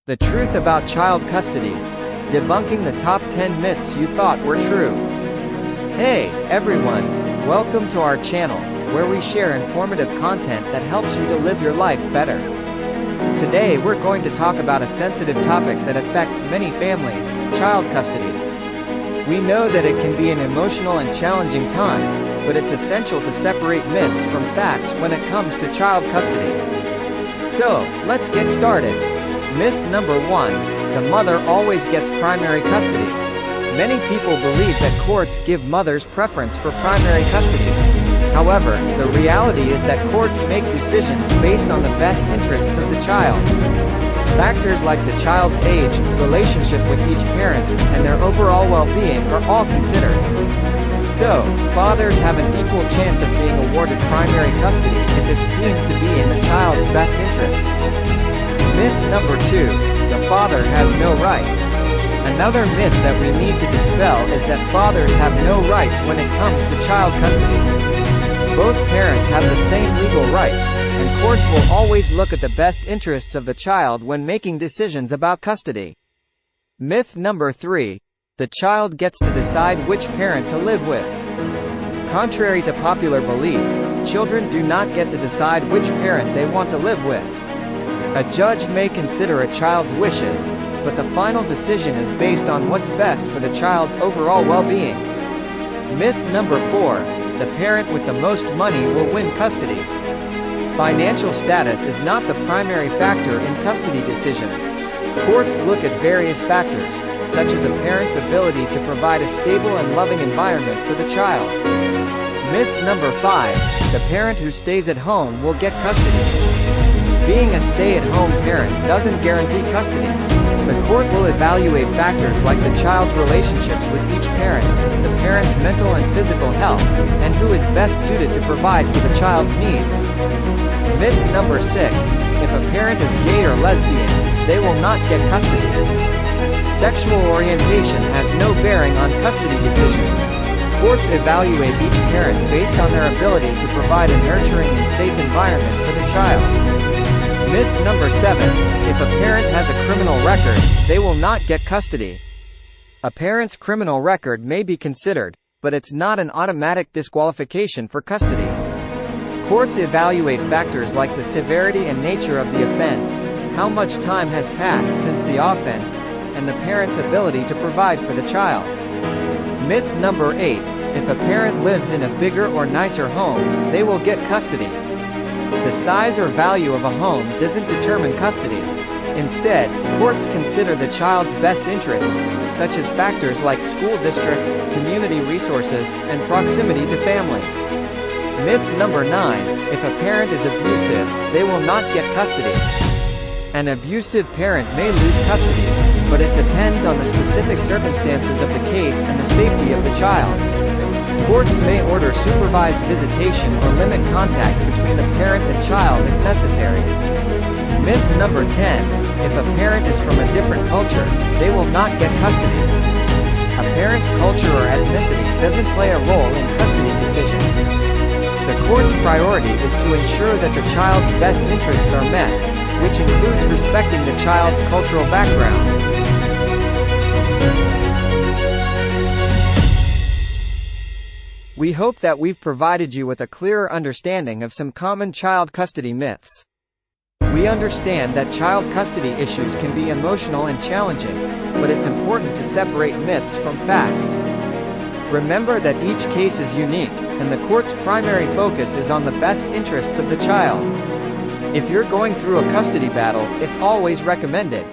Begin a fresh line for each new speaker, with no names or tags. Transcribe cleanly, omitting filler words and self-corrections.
The truth about child custody. Debunking the top 10 myths you thought were true. Hey, everyone. Welcome to our channel, where we share informative content that helps you to live your life better. Today we're going to talk about a sensitive topic that affects many families, child custody. We know that it can be an emotional and challenging time, but it's essential to separate myths from facts when it comes to child custody. So, let's get started. Myth number 1. The mother always gets primary custody. Many people believe that courts give mothers preference for primary custody. However, the reality is that courts make decisions based on the best interests of the child. Factors like the child's age, relationship with each parent, and their overall well-being are all considered. So, fathers have an equal chance of being awarded primary custody if it's deemed to be in the child's best interests. Myth number 2. The father has no rights. Another myth that we need to dispel is that fathers have no rights when it comes to child custody. Both parents have the same legal rights, and courts will always look at the best interests of the child when making decisions about custody. Myth number 3. The child gets to decide which parent to live with. Contrary to popular belief, children do not get to decide which parent they want to live with. A judge may consider a child's wishes, but the final decision is based on what's best for the child's overall well-being. Myth number 4. The parent with the most money will win custody. Financial status is not the primary factor in custody decisions. Courts look at various factors, such as a parent's ability to provide a stable and loving environment for the child. Myth number 5. The parent who stays at home will get custody. Being a stay-at-home parent doesn't guarantee custody. The court will evaluate factors like the child's relationships with each parent, the parent's mental and physical health, and who is best suited to provide for the child's needs. Myth number 6. If a parent is gay or lesbian, they will not get custody. Sexual orientation has no bearing on custody decisions. Courts evaluate each parent based on their ability to provide a nurturing and safe environment for the child. Myth number 7. If a parent has a criminal record, they will not get custody. A parent's criminal record may be considered, but it's not an automatic disqualification for custody. Courts evaluate factors like the severity and nature of the offense, how much time has passed since the offense, and the parent's ability to provide for the child. Myth number 8. If a parent lives in a bigger or nicer home, they will get custody. The size or value of a home doesn't determine custody. Instead, courts consider the child's best interests, such as factors like school district, community resources, and proximity to family. Myth number 9. If a parent is abusive, they will not get custody. An abusive parent may lose custody, but it depends on the specific circumstances of the case and the safety of the child. Courts may order supervised visitation or limit contact between the parent and child if necessary. Myth number 10. If a parent is from a different culture, they will not get custody. A parent's culture or ethnicity doesn't play a role in custody decisions. The court's priority is to ensure that the child's best interests are met, which includes respecting the child's cultural background. We hope that we've provided you with a clearer understanding of some common child custody myths. We understand that child custody issues can be emotional and challenging, but it's important to separate myths from facts. Remember that each case is unique, and the court's primary focus is on the best interests of the child. If you're going through a custody battle, it's always recommended